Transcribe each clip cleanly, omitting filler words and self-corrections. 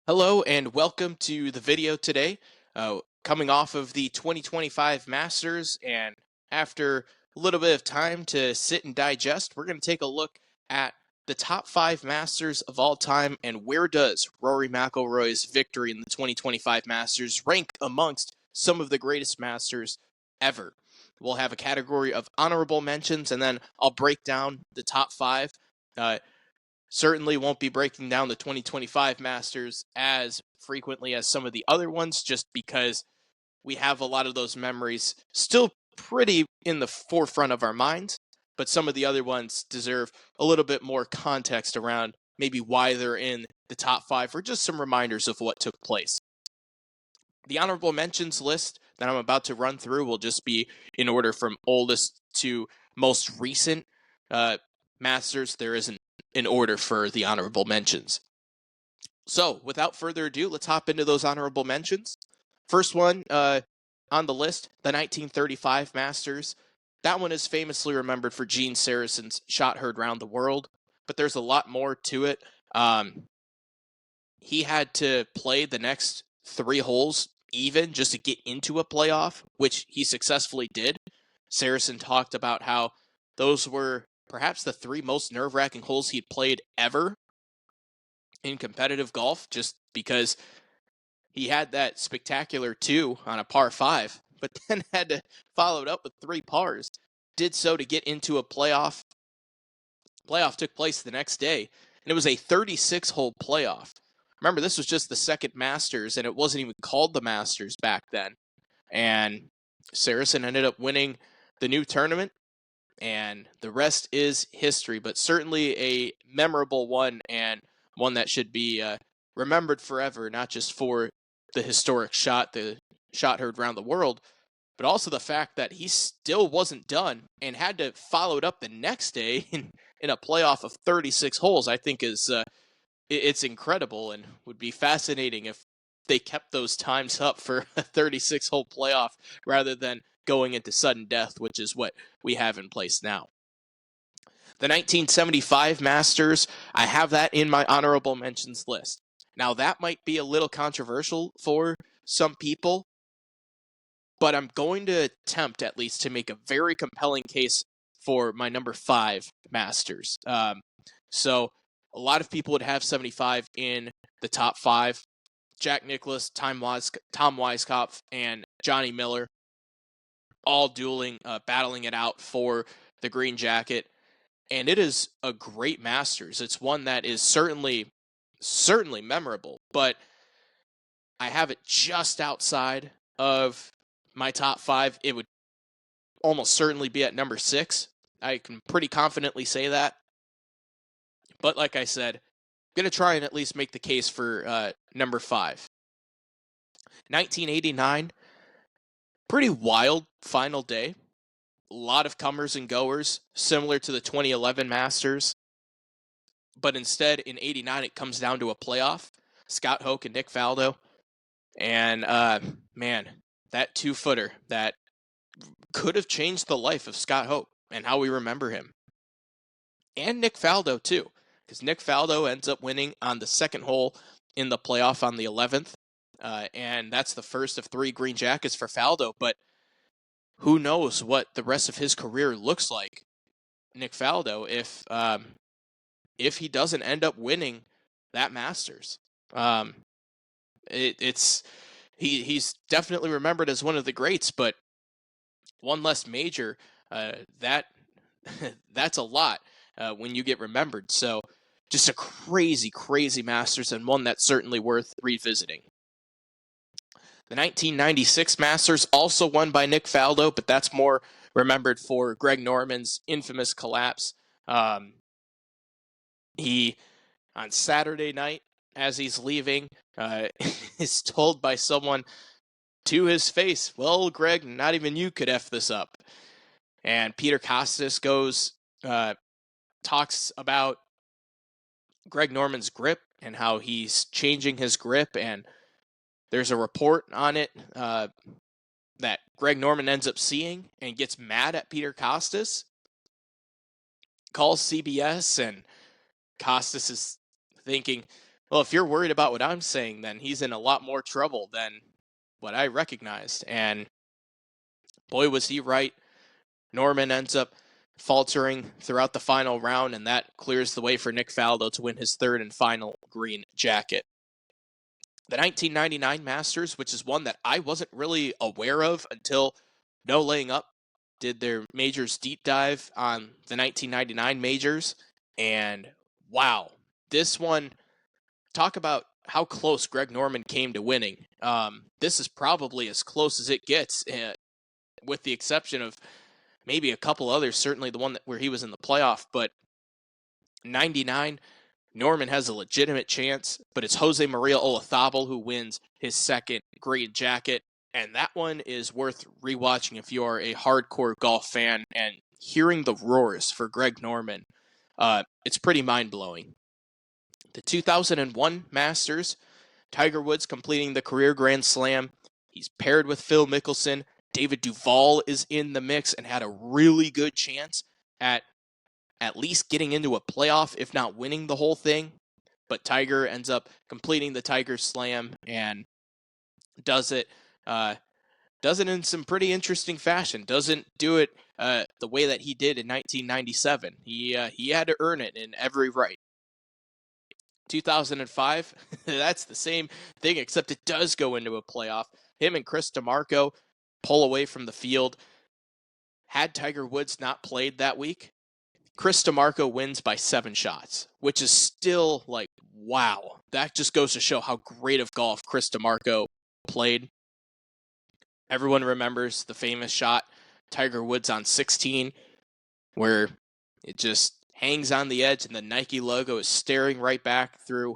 Hello and welcome to the video today. Coming off of the 2025 Masters, and after a little bit of time to sit and digest, we're going to take a look at the top 5 Masters of all time and where does Rory McIlroy's victory in the 2025 Masters rank amongst some of the greatest Masters ever. We'll have a category of honorable mentions, and then I'll break down the top 5. Certainly won't be breaking down the 2025 Masters as frequently as some of the other ones, just because we have a lot of those memories still pretty in the forefront of our minds, but some of the other ones deserve a little bit more context around maybe why they're in the top 5 or just some reminders of what took place. The honorable mentions list that I'm about to run through will just be in order from oldest to most recent Masters. There isn't an order for the honorable mentions. So, without further ado, let's hop into those honorable mentions. First one on the list, the 1935 Masters. That one is famously remembered for Gene Saracen's shot heard round the world, but there's a lot more to it. He had to play the next 3 holes even just to get into a playoff, which he successfully did. Saracen talked about how those were perhaps the 3 most nerve-wracking holes he'd played ever in competitive golf, just because he had that spectacular 2 on a par 5, but then had to follow it up with 3 pars. Did so to get into a playoff. Playoff took place the next day, and it was a 36-hole playoff. Remember, this was just the second Masters, and it wasn't even called the Masters back then. And Saracen ended up winning the new tournament, and the rest is history, but certainly a memorable one, and one that should be remembered forever, not just for the historic shot, the shot heard around the world, but also the fact that he still wasn't done and had to follow it up the next day in a playoff of 36 holes. I think is it's incredible, and would be fascinating if they kept those times up for a 36-hole playoff rather than going into sudden death, which is what we have in place now. The 1975 Masters, I have that in my honorable mentions list. Now, that might be a little controversial for some people, but I'm going to attempt at least to make a very compelling case for my number 5 Masters. So a lot of people would have 75 in the top 5. Jack Nicklaus, Tom Weiskopf, and Johnny Miller all dueling, battling it out for the green jacket. And it is a great Masters. It's one that is certainly memorable, but I have it just outside of my top 5. It would almost certainly be at number 6. I can pretty confidently say that. But like I said, I'm going to try and at least make the case for number 5. 1989, pretty wild final day. A lot of comers and goers, similar to the 2011 Masters. But instead, in 89, it comes down to a playoff. Scott Hoch and Nick Faldo. And, man, that 2-footer that could have changed the life of Scott Hoch and how we remember him. And Nick Faldo, too, because Nick Faldo ends up winning on the second hole in the playoff on the 11th. And that's the first of 3 green jackets for Faldo. But who knows what the rest of his career looks like, Nick Faldo, if he doesn't end up winning that Masters. He's definitely remembered as one of the greats, but one less major, that's a lot when you get remembered. So just a crazy Masters, and one that's certainly worth revisiting. The 1996 Masters, also won by Nick Faldo, but that's more remembered for Greg Norman's infamous collapse. He, on Saturday night, as he's leaving, is told by someone to his face, "Well, Greg, not even you could F this up." And Peter Kostis goes, talks about Greg Norman's grip and how he's changing his grip, and there's a report on it that Greg Norman ends up seeing and gets mad at Peter Kostis, calls CBS, and Kostis is thinking, Well, if you're worried about what I'm saying, then he's in a lot more trouble than what I recognized. And boy, was he right. Norman ends up faltering throughout the final round, and that clears the way for Nick Faldo to win his third and final green jacket. The 1999 Masters, which is one that I wasn't really aware of until No Laying Up did their majors deep dive on the 1999 majors. And wow, this one, talk about how close Greg Norman came to winning. This is probably as close as it gets, with the exception of maybe a couple others, certainly the one where he was in the playoff. But 99, Norman has a legitimate chance, but it's Jose Maria Olazabal who wins his second green jacket. And that one is worth rewatching if you are a hardcore golf fan, and hearing the roars for Greg Norman. It's pretty mind-blowing. The 2001 Masters, Tiger Woods completing the career Grand Slam. He's paired with Phil Mickelson. David Duval is in the mix and had a really good chance at least getting into a playoff, if not winning the whole thing. But Tiger ends up completing the Tiger Slam and does it in some pretty interesting fashion. Doesn't do it the way that he did in 1997. He had to earn it in every right. 2005, that's the same thing, except it does go into a playoff. Him and Chris DeMarco pull away from the field. Had Tiger Woods not played that week, Chris DeMarco wins by 7 shots, which is still like, wow. That just goes to show how great of golf Chris DeMarco played. Everyone remembers the famous shot, Tiger Woods on 16, where it just hangs on the edge and the Nike logo is staring right back through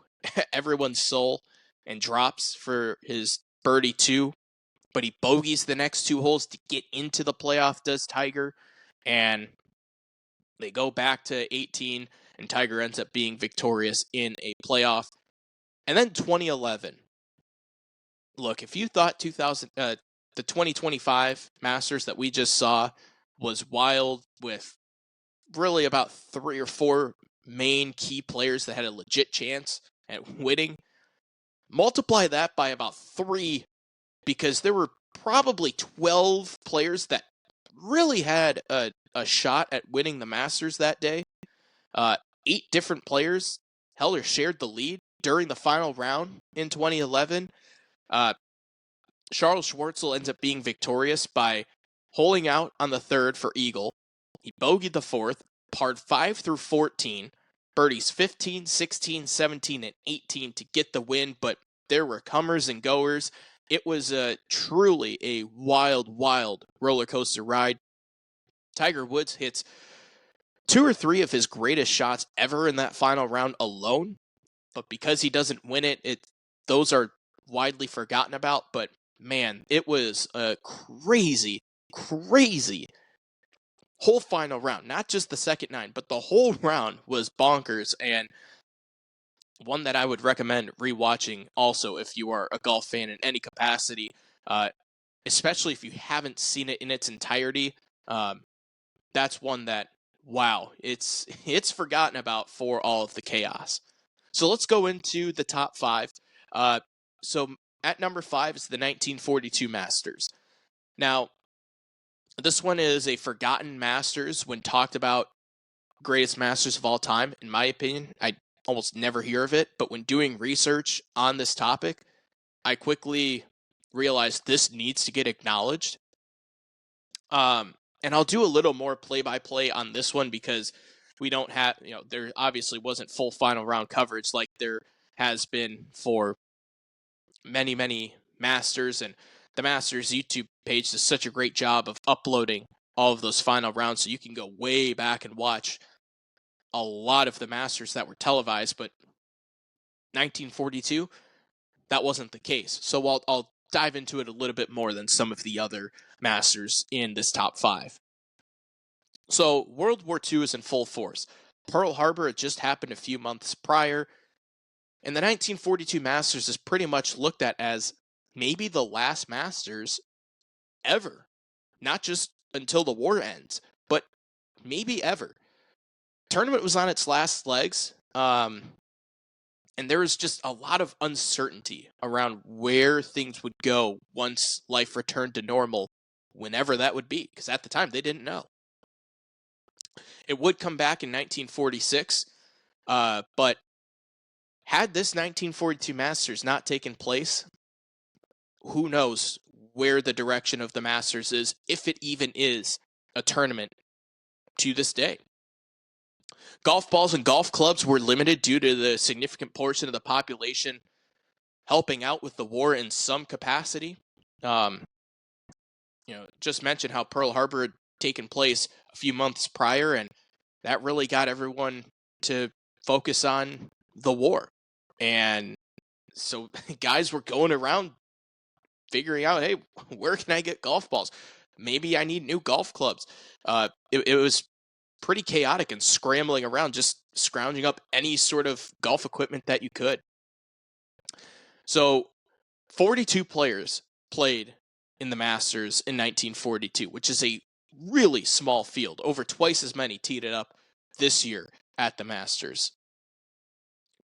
everyone's soul, and drops for his birdie 2. But he bogeys the next 2 holes to get into the playoff, does Tiger. And they go back to 18, and Tiger ends up being victorious in a playoff. And then 2011. Look, if you thought the 2025 Masters that we just saw was wild, with really about 3 or 4 main key players that had a legit chance at winning, multiply that by about 3, because there were probably 12 players that really had a shot at winning the Masters that day. 8 different players held or shared the lead during the final round in 2011. Charles Schwartzel ends up being victorious by holing out on the 3rd for eagle. He bogeyed the 4th, parred 5 through 14, birdies 15, 16, 17, and 18 to get the win, but there were comers and goers. It was truly a wild, wild roller coaster ride. Tiger Woods hits 2 or 3 of his greatest shots ever in that final round alone, but because he doesn't win it, those are widely forgotten about. But man, it was a crazy, crazy whole final round. Not just the second 9, but the whole round was bonkers, and one that I would recommend rewatching also if you are a golf fan in any capacity, especially if you haven't seen it in its entirety. That's one that, wow, it's forgotten about for all of the chaos. So let's go into the top 5. So at number 5 is the 1942 Masters. Now, this one is a forgotten Masters when talked about greatest Masters of all time. In my opinion, I almost never hear of it, but when doing research on this topic, I quickly realized this needs to get acknowledged. And I'll do a little more play-by-play on this one because we don't have, there obviously wasn't full final round coverage like there has been for many, many Masters, and the Masters YouTube page does such a great job of uploading all of those final rounds, so you can go way back and watch a lot of the Masters that were televised. But 1942, that wasn't the case. So I'll dive into it a little bit more than some of the other Masters in this top 5. So World War II is in full force. Pearl Harbor had just happened a few months prior, and the 1942 Masters is pretty much looked at as maybe the last Masters ever. Not just until the war ends, but maybe ever. Tournament was on its last legs. And there was just a lot of uncertainty around where things would go once life returned to normal, whenever that would be, because at the time they didn't know. It would come back in 1946, but had this 1942 Masters not taken place, who knows where the direction of the Masters is, if it even is a tournament to this day. Golf balls and golf clubs were limited due to the significant portion of the population helping out with the war in some capacity. Just mentioned how Pearl Harbor had taken place a few months prior, and that really got everyone to focus on the war. And so guys were going around figuring out, hey, where can I get golf balls? Maybe I need new golf clubs. It was pretty chaotic and scrambling around, just scrounging up any sort of golf equipment that you could. So 42 players played in the Masters in 1942, which is a really small field. Over twice as many teed it up this year at the Masters.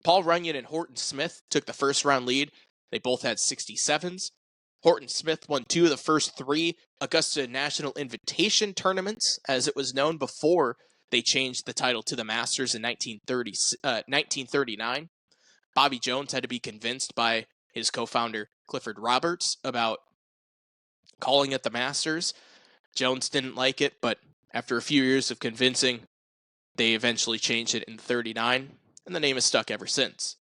Paul Runyon and Horton Smith took the first round lead. They both had 67s. Horton Smith won 2 of the first 3 Augusta National Invitation tournaments, as it was known before they changed the title to the Masters in 1939. Bobby Jones had to be convinced by his co-founder Clifford Roberts about calling it the Masters. Jones didn't like it, but after a few years of convincing, they eventually changed it in 39, and the name has stuck ever since.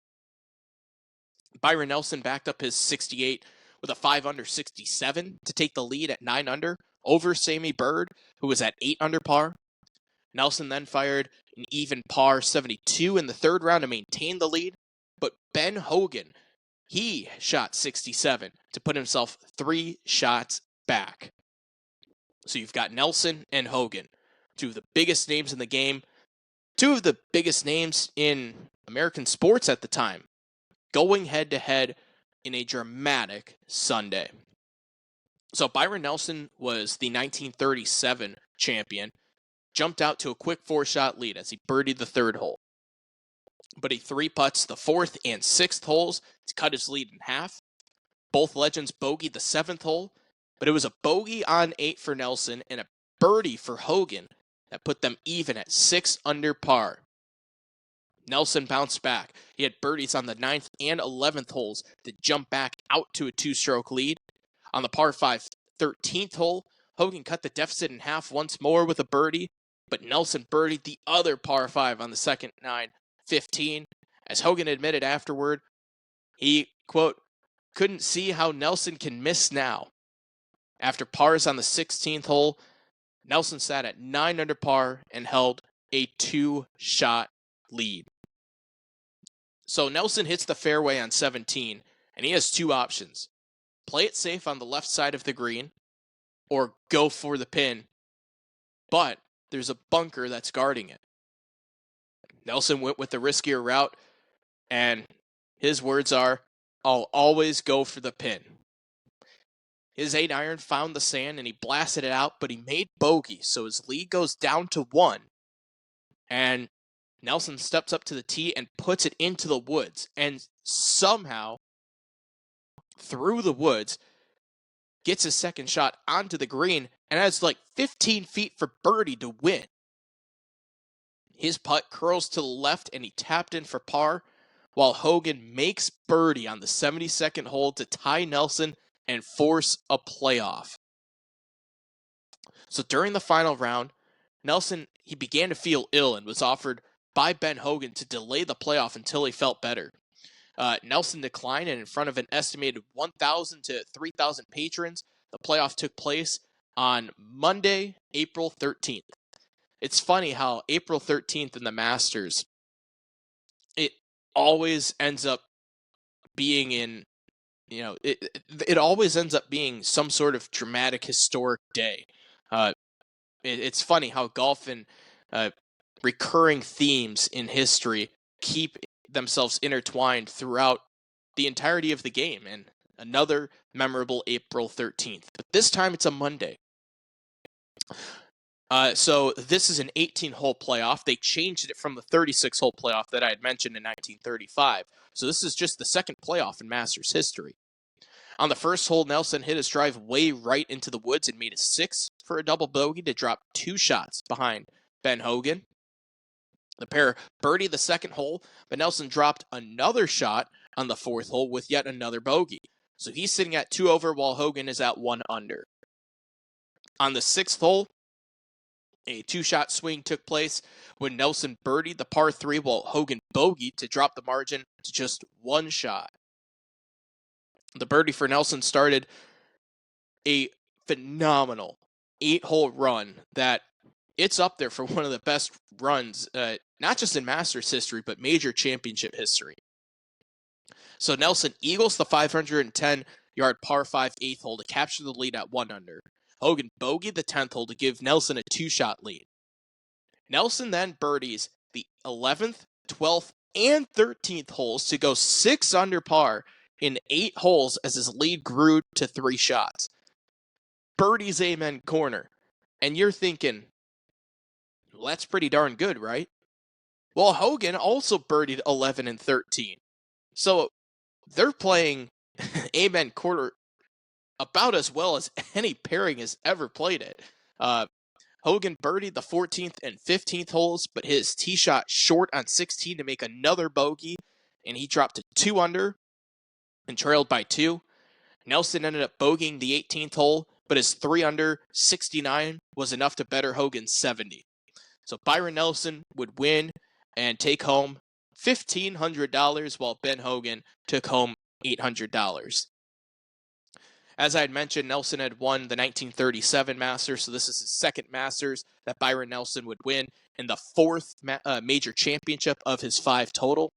Byron Nelson backed up his 68 with a 5-under 67 to take the lead at 9-under over Sammy Bird, who was at 8-under par. Nelson then fired an even par 72 in the third round to maintain the lead, but Ben Hogan, he shot 67 to put himself 3 shots back. So you've got Nelson and Hogan, 2 of the biggest names in the game, 2 of the biggest names in American sports at the time, going head-to-head in a dramatic Sunday. So Byron Nelson was the 1937 champion, jumped out to a quick 4-shot lead as he birdied the third hole. But he 3-putts the 4th and 6th holes to cut his lead in half. Both legends bogeyed the 7th hole, but it was a bogey on 8 for Nelson and a birdie for Hogan that put them even at 6 under par. Nelson bounced back. He had birdies on the 9th and 11th holes to jump back out to a 2-stroke lead. On the par 5 13th hole, Hogan cut the deficit in half once more with a birdie, but Nelson birdied the other par 5 on the second 9-15. As Hogan admitted afterward, he, quote, couldn't see how Nelson can miss now. After pars on the 16th hole, Nelson sat at 9 under par and held a 2-shot lead. So Nelson hits the fairway on 17, and he has 2 options. Play it safe on the left side of the green, or go for the pin, but there's a bunker that's guarding it. Nelson went with the riskier route, and his words are, I'll always go for the pin. His 8-iron found the sand, and he blasted it out, but he made bogey, so his lead goes down to 1. And Nelson steps up to the tee and puts it into the woods, and somehow, through the woods, gets his second shot onto the green, and has like 15 feet for birdie to win. His putt curls to the left, and he tapped in for par, while Hogan makes birdie on the 72nd hole to tie Nelson and force a playoff. So during the final round, Nelson, he began to feel ill and was offered by Ben Hogan to delay the playoff until he felt better. Nelson declined, and in front of an estimated 1,000 to 3,000 patrons, the playoff took place on Monday, April 13th. It's funny how April 13th in the Masters, it always ends up being in, it always ends up being some sort of dramatic, historic day. It's funny how golf and recurring themes in history keep themselves intertwined throughout the entirety of the game, and another memorable April 13th. But this time it's a Monday. So this is an 18-hole playoff. They changed it from the 36-hole playoff that I had mentioned in 1935. So this is just the second playoff in Masters history. On the first hole, Nelson hit his drive way right into the woods and made a 6 for a double bogey to drop 2 shots behind Ben Hogan. The pair birdied the second hole, but Nelson dropped another shot on the fourth hole with yet another bogey. So he's sitting at 2 over while Hogan is at 1 under. On the sixth hole, a 2-shot swing took place when Nelson birdied the par 3 while Hogan bogeyed to drop the margin to just 1 shot. The birdie for Nelson started a phenomenal 8-hole run that it's up there for one of the best runs, not just in Masters history, but major championship history. So Nelson eagles the 510-yard par 5 8th hole to capture the lead at 1 under. Hogan bogeyed the 10th hole to give Nelson a 2-shot lead. Nelson then birdies the 11th, 12th, and 13th holes to go 6 under par in 8 holes as his lead grew to 3 shots. Birdies Amen corner. And you're thinking, well, that's pretty darn good, right? Well, Hogan also birdied 11 and 13. So they're playing Amen corner about as well as any pairing has ever played it. Hogan birdied the 14th and 15th holes, but his tee shot short on 16 to make another bogey, and he dropped to 2 under and trailed by 2. Nelson ended up bogeying the 18th hole, but his 3 under 69 was enough to better Hogan's 70. So Byron Nelson would win and take home $1,500 while Ben Hogan took home $800. As I had mentioned, Nelson had won the 1937 Masters, so this is his second Masters that Byron Nelson would win and the fourth major championship of his 5 total.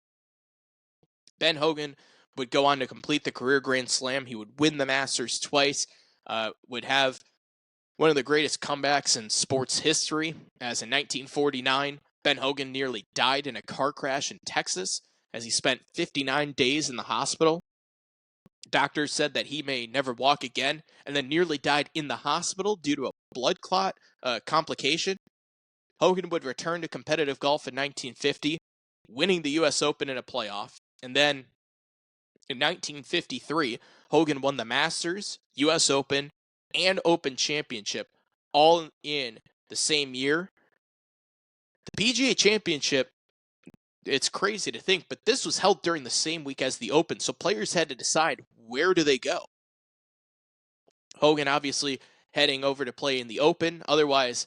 Ben Hogan would go on to complete the career Grand Slam. He would win the Masters twice, would have one of the greatest comebacks in sports history, as in 1949, Ben Hogan nearly died in a car crash in Texas as he spent 59 days in the hospital. Doctors said that he may never walk again, and then nearly died in the hospital due to a blood clot complication. Hogan would return to competitive golf in 1950, winning the U.S. Open in a playoff. And then in 1953, Hogan won the Masters, U.S. Open, and Open Championship, all in the same year. The PGA Championship, it's crazy to think, but this was held during the same week as the Open, so players had to decide where do they go. Hogan obviously heading over to play in the Open. Otherwise,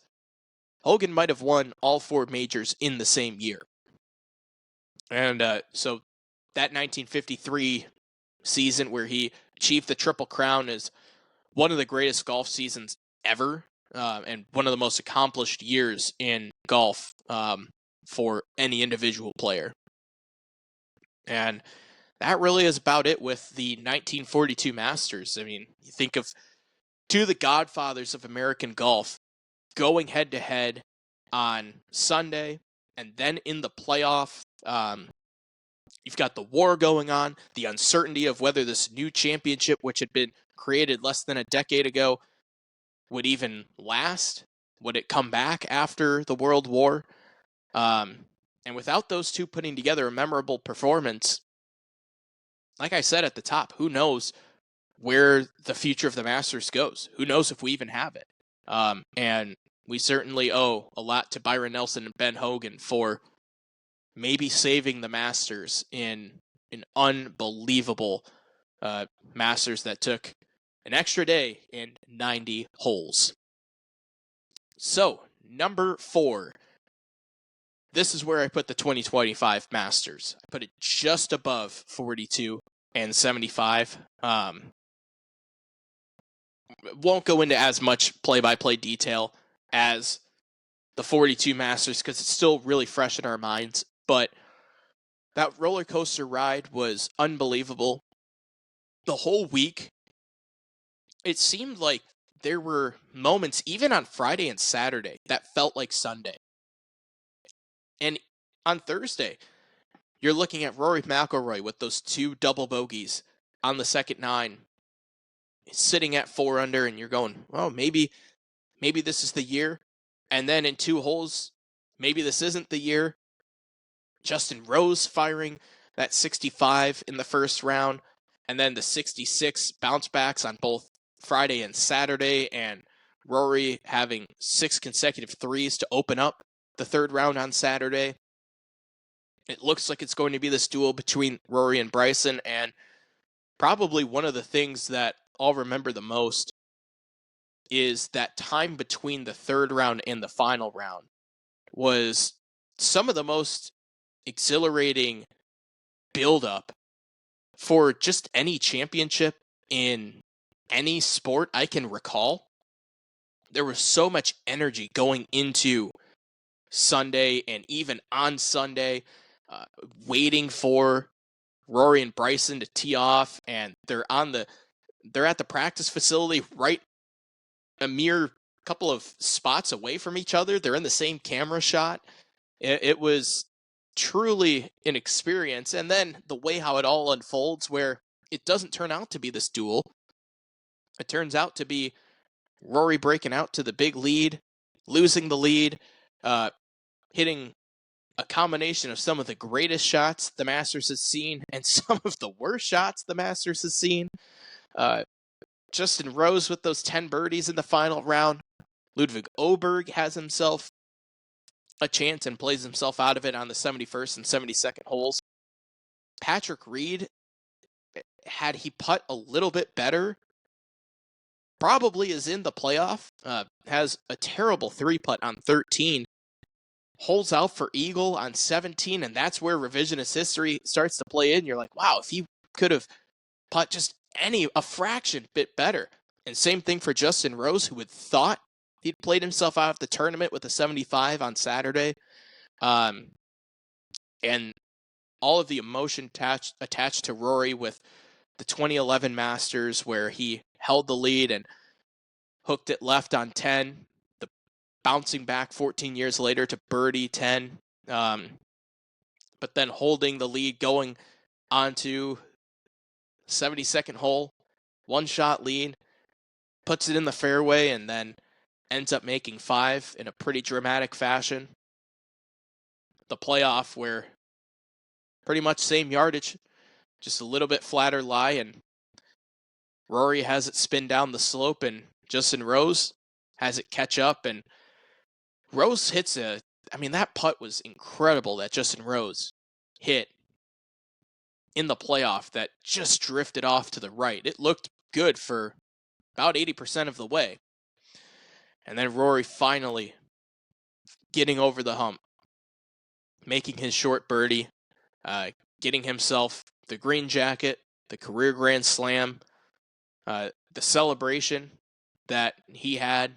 Hogan might have won all 4 majors in the same year. And so that 1953 season where he achieved the Triple Crown is one of the greatest golf seasons ever, and one of the most accomplished years in golf for any individual player. And that really is about it with the 1942 Masters. I mean, you think of 2 of the godfathers of American golf going head-to-head on Sunday, and then in the playoff, you've got the war going on, the uncertainty of whether this new championship, which had been created less than a decade ago, would even last. Would it come back after the World War? And without those 2 putting together a memorable performance, like I said at the top, who knows where the future of the Masters goes? Who knows if we even have it? And we certainly owe a lot to Byron Nelson and Ben Hogan for maybe saving the Masters in an unbelievable Masters that took an extra day and 90 holes. So, number 4. This is where I put the 2025 Masters. I put it just above 42 and 75. Won't go into as much play-by-play detail as the 42 Masters because it's still really fresh in our minds. But that roller coaster ride was unbelievable. The whole week, it seemed like there were moments, even on Friday and Saturday, that felt like Sunday. And on Thursday, you're looking at Rory McIlroy with those 2 double bogeys on the second 9, sitting at 4 under, and you're going, oh, maybe this is the year. And then in 2 holes, maybe this isn't the year. Justin Rose firing that 65 in the first round, and then the 66 bounce backs on both Friday and Saturday, and Rory having 6 consecutive threes to open up the third round on Saturday. It looks like it's going to be this duel between Rory and Bryson, and probably one of the things that I'll remember the most is that time between the third round and the final round was some of the most exhilarating build-up for just any championship in any sport I can recall. There was so much energy going into Sunday and even on Sunday, waiting for Rory and Bryson to tee off, and they're at the practice facility right a mere couple of spots away from each other. They're in the same camera shot. It was truly an experience. And then the way how it all unfolds, where it doesn't turn out to be this duel. It turns out to be Rory breaking out to the big lead, losing the lead, hitting a combination of some of the greatest shots the Masters has seen and some of the worst shots the Masters has seen. Justin Rose with those 10 birdies in the final round. Ludwig Åberg has himself a chance and plays himself out of it on the 71st and 72nd holes. Patrick Reed, had he putt a little bit better, probably is in the playoff. Has a terrible 3-putt on 13. Holds out for eagle on 17, and that's where revisionist history starts to play in. You're like, wow, if he could have putt just a fraction bit better. And same thing for Justin Rose, who had thought he'd played himself out of the tournament with a 75 on Saturday. And all of the emotion attached to Rory with the 2011 Masters, where he held the lead and hooked it left on 10, the bouncing back 14 years later to birdie 10, but then holding the lead going onto 72nd hole, 1-shot lead, puts it in the fairway, and then ends up making 5 in a pretty dramatic fashion. The playoff, where pretty much same yardage, just a little bit flatter lie, and Rory has it spin down the slope, and Justin Rose has it catch up, and Rose hits that putt was incredible that Justin Rose hit in the playoff that just drifted off to the right. It looked good for about 80% of the way. And then Rory finally getting over the hump, making his short birdie, getting himself the green jacket, the career Grand Slam, the celebration that he had,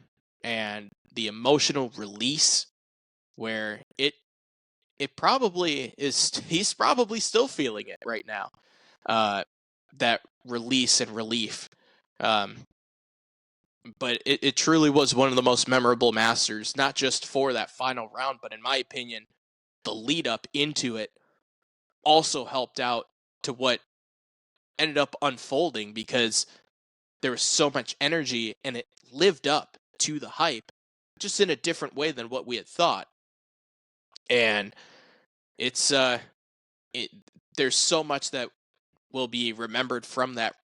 and the emotional release where it probably is, he's probably still feeling it right now. That release and relief. But it truly was one of the most memorable Masters, not just for that final round, but in my opinion, the lead up into it also helped out to what ended up unfolding, because there was so much energy and it lived up to the hype just in a different way than what we had thought. And it's there's so much that will be remembered from that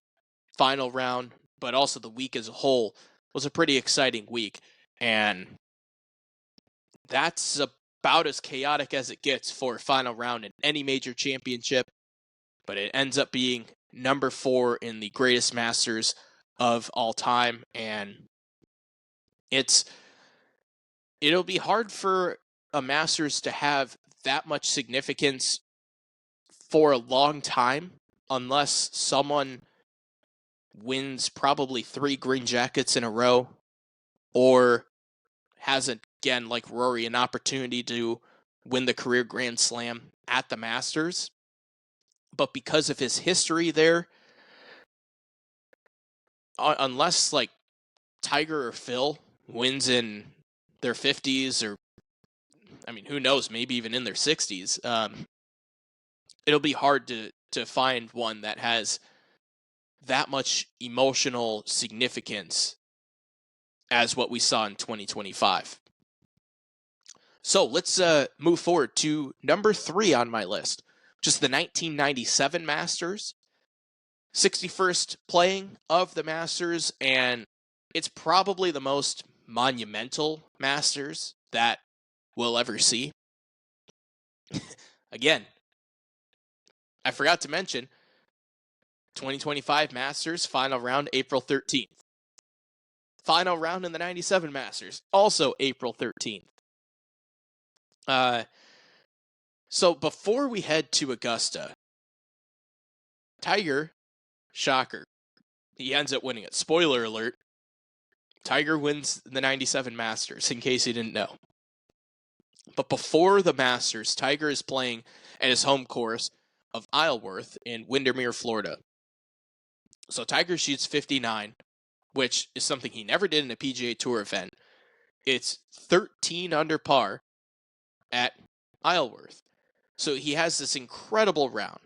final round, but also the week as a whole was a pretty exciting week. And that's about as chaotic as it gets for a final round in any major championship, but it ends up being number 4 in the greatest Masters of all time. And it'll be hard for a Masters to have that much significance for a long time unless someone wins probably 3 green jackets in a row, or has, again, like Rory, an opportunity to win the career Grand Slam at the Masters. But because of his history there, unless like Tiger or Phil wins in their 50s, or who knows, maybe even in their 60s, it'll be hard to find one that has that much emotional significance as what we saw in 2025. So let's move forward to number 3 on my list, just the 1997 Masters, 61st playing of the Masters, and it's probably the most monumental Masters that we'll ever see. Again, I forgot to mention 2025 Masters final round April 13th. Final round in the 97 Masters, also April 13th. So before we head to Augusta, Tiger, shocker, he ends up winning it. Spoiler alert, Tiger wins the 97 Masters, in case you didn't know. But before the Masters, Tiger is playing at his home course of Isleworth in Windermere, Florida. So Tiger shoots 59, which is something he never did in a PGA Tour event. It's 13 under par at Isleworth. So he has this incredible round.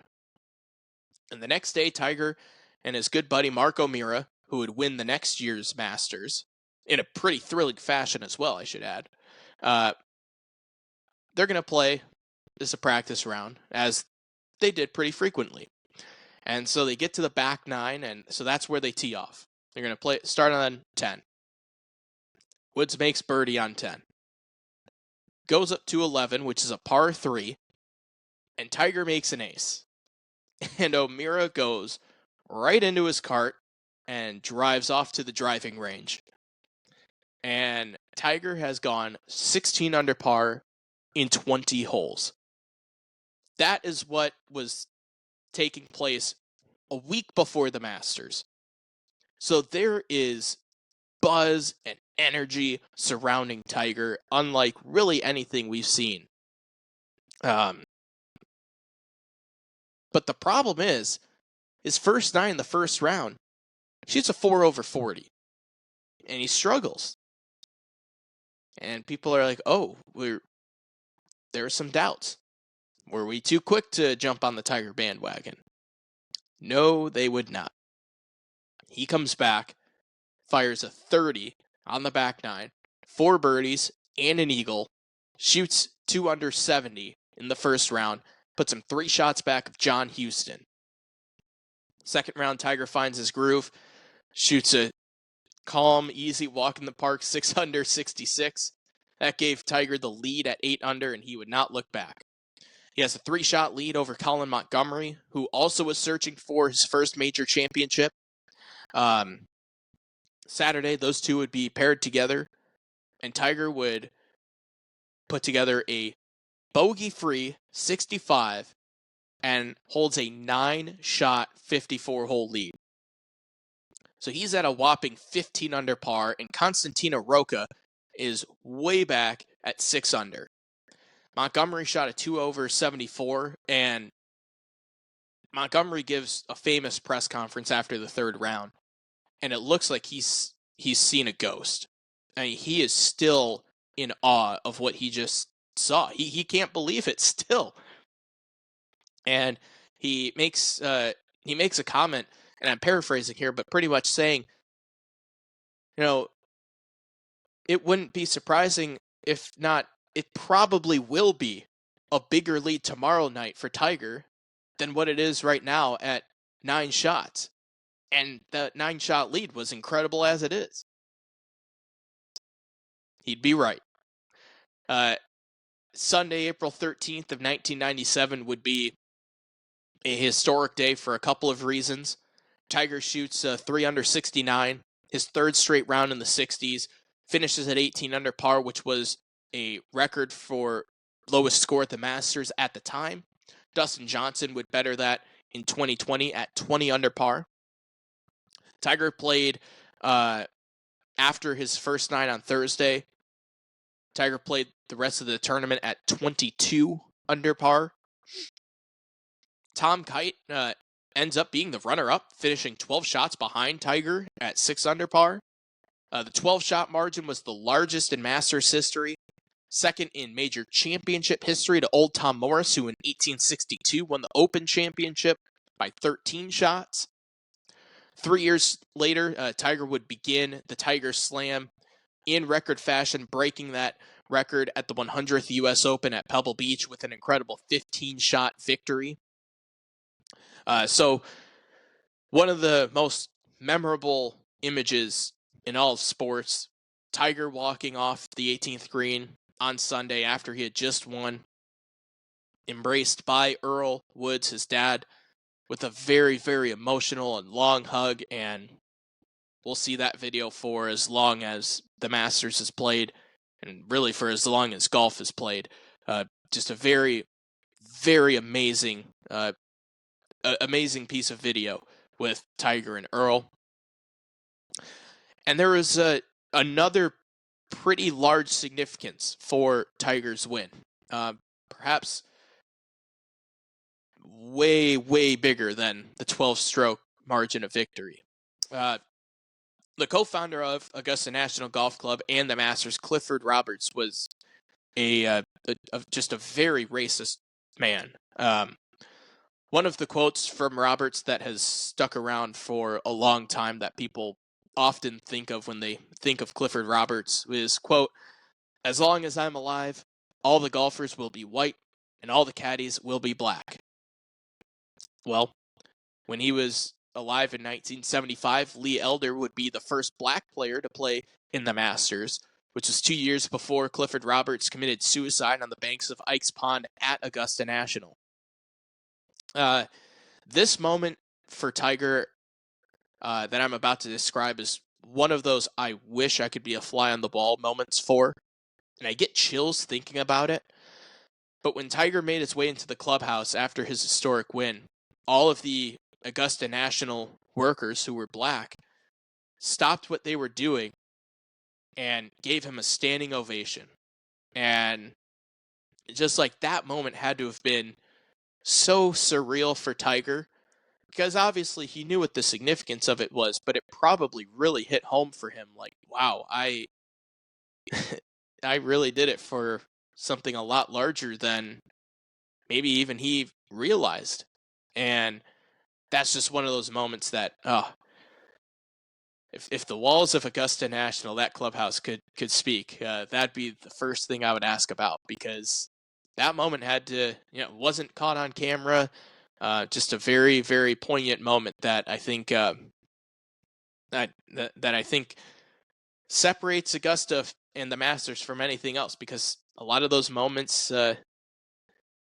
And the next day, Tiger and his good buddy Mark O'Meara, who would win the next year's Masters, in a pretty thrilling fashion as well, I should add, they're going to play as a practice round, as they did pretty frequently. And so they get to the back 9, and so that's where they tee off. They're going to start on 10. Woods makes birdie on 10. Goes up to 11, which is a par 3, and Tiger makes an ace. And O'Meara goes right into his cart and drives off to the driving range. And Tiger has gone 16 under par in 20 holes. That is what was taking place a week before the Masters. So there is buzz and energy surrounding Tiger, unlike really anything we've seen. But the problem is, his first 9 in the first round, shoots a 4 over 40. And he struggles. And people are like, oh, there are some doubts. Were we too quick to jump on the Tiger bandwagon? No, they would not. He comes back, fires a 30 on the back 9, 4 birdies and an eagle, shoots 2 under 70 in the first round, puts him 3 shots back of John Houston. Second round, Tiger finds his groove, shoots a calm, easy walk in the park, 6 under 66. That gave Tiger the lead at 8 under, and he would not look back. He has a 3-shot lead over Colin Montgomery, who also was searching for his first major championship. Saturday, those two would be paired together, and Tiger would put together a bogey-free 65 and holds a 9-shot 54-hole lead. So he's at a whopping 15 under par, and Constantino Rocca is way back at 6 under. Montgomery shot a 2 over 74, and Montgomery gives a famous press conference after the third round, and it looks like he's seen a ghost. I mean, he is still in awe of what he just saw. He can't believe it still. And he makes a comment, and I'm paraphrasing here, but pretty much saying, it wouldn't be surprising if not, it probably will be a bigger lead tomorrow night for Tiger than what it is right now at 9 shots. And that 9-shot lead was incredible as it is. He'd be right. Sunday, April 13th of 1997 would be a historic day for a couple of reasons. Tiger shoots 3 under 69, his third straight round in the 60s, finishes at 18 under par, which was a record for lowest score at the Masters at the time. Dustin Johnson would better that in 2020 at 20 under par. Tiger played after his first 9 on Thursday. Tiger played the rest of the tournament at 22 under par. Tom Kite ends up being the runner-up, finishing 12 shots behind Tiger at 6 under par. The 12-shot margin was the largest in Masters history, second in major championship history to old Tom Morris, who in 1862 won the Open Championship by 13 shots. 3 years later, Tiger would begin the Tiger Slam in record fashion, breaking that record at the 100th U.S. Open at Pebble Beach with an incredible 15-shot victory. So one of the most memorable images in all of sports, Tiger walking off the 18th green on Sunday after he had just won, embraced by Earl Woods, his dad, with a very, very emotional and long hug, and we'll see that video for as long as the Masters has played, and really for as long as golf has played. Just a very, very amazing piece of video with Tiger and Earl. And there was another pretty large significance for Tiger's win. Perhaps way, way bigger than the 12-stroke margin of victory. The co-founder of Augusta National Golf Club and the Masters, Clifford Roberts, was just a very racist man. One of the quotes from Roberts that has stuck around for a long time that people often think of when they think of Clifford Roberts is, quote, "As long as I'm alive, all the golfers will be white and all the caddies will be black." Well, when he was alive in 1975, Lee Elder would be the first black player to play in the Masters, which was 2 years before Clifford Roberts committed suicide on the banks of Ike's Pond at Augusta National. This moment for Tiger that I'm about to describe is one of those I wish I could be a fly on the wall moments for, and I get chills thinking about it. But when Tiger made his way into the clubhouse after his historic win, all of the Augusta National workers who were black stopped what they were doing and gave him a standing ovation. And just like that moment had to have been so surreal for Tiger, because obviously he knew what the significance of it was, but it probably really hit home for him. Like, wow, I really did it for something a lot larger than maybe even he realized. And that's just one of those moments that, if the walls of Augusta National, that clubhouse could speak, that'd be the first thing I would ask about, because that moment wasn't caught on camera. Just a very, very poignant moment that I think that I think separates Augusta and the Masters from anything else, because a lot of those moments,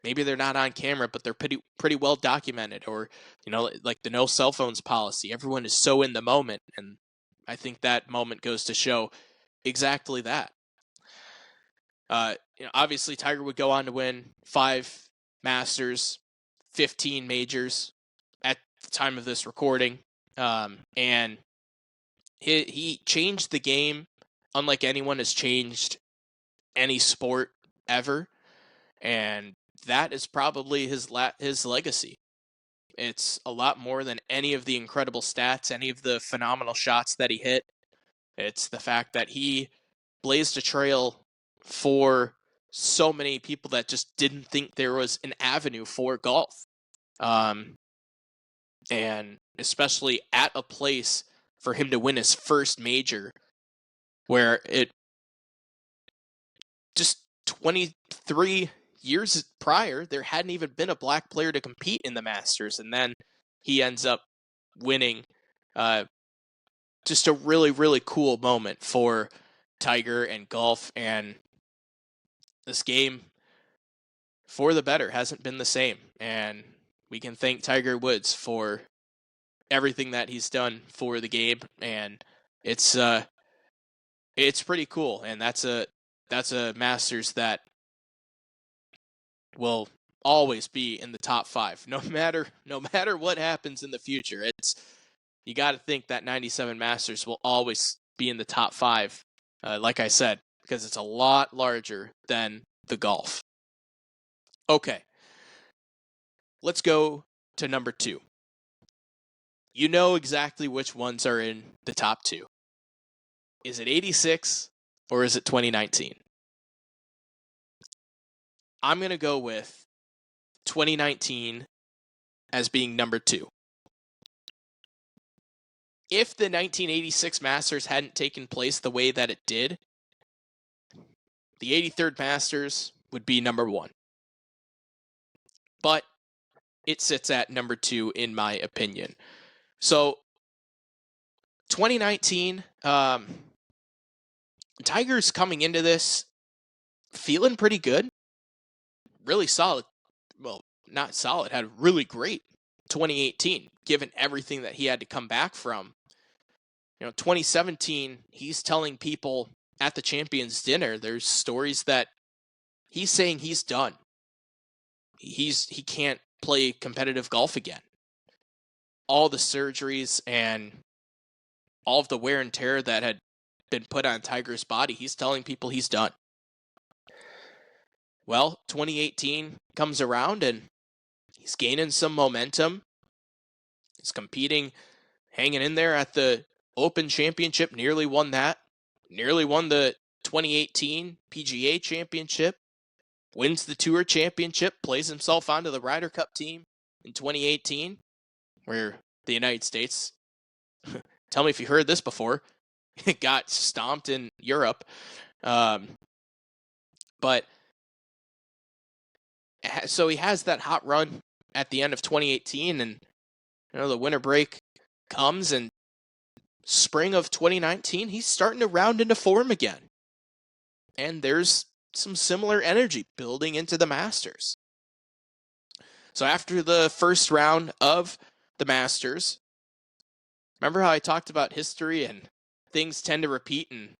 maybe they're not on camera, but they're pretty well documented, or like the no cell phones policy. Everyone is so in the moment, and I think that moment goes to show exactly that. Obviously Tiger would go on to win 5 Masters, 15 majors at the time of this recording, and he changed the game unlike anyone has changed any sport ever, and that is probably his legacy. It's a lot more than any of the incredible stats, any of the phenomenal shots that he hit. It's the fact that he blazed a trail for so many people that just didn't think there was an avenue for golf. And especially at a place for him to win his first major, where it just 23 years prior, there hadn't even been a black player to compete in the Masters, and then he ends up winning. Just a really, really cool moment for Tiger and golf, and this game, for the better, hasn't been the same, and we can thank Tiger Woods for everything that he's done for the game, and it's pretty cool, and that's a Masters that will always be in the top 5, no matter what happens in the future. You got to think that 97 Masters will always be in the top 5, like I said, because it's a lot larger than the golf. Okay, let's go to number 2. You know exactly which ones are in the top 2. Is it 86 or is it 2019? I'm going to go with 2019 as being number 2. If the 1986 Masters hadn't taken place the way that it did, the 83rd Masters would be number 1. But it sits at number 2 in my opinion. So 2019, Tiger's coming into this feeling pretty good. Really solid. Well, not solid, had a really great 2018, given everything that he had to come back from. 2017, he's telling people at the Champions Dinner, there's stories that he's saying he's done. He can't play competitive golf again. All the surgeries and all of the wear and tear that had been put on Tiger's body, he's telling people he's done. Well, 2018 comes around and he's gaining some momentum. He's competing, hanging in there at the Open Championship, nearly won that. Nearly won the 2018 PGA Championship. Wins the Tour Championship, plays himself onto the Ryder Cup team in 2018, where the United States, tell me if you heard this before, got stomped in Europe. But so he has that hot run at the end of 2018, and the winter break comes, and spring of 2019, he's starting to round into form again. And there's some similar energy building into the Masters. So after the first round of the Masters, remember how I talked about history and things tend to repeat in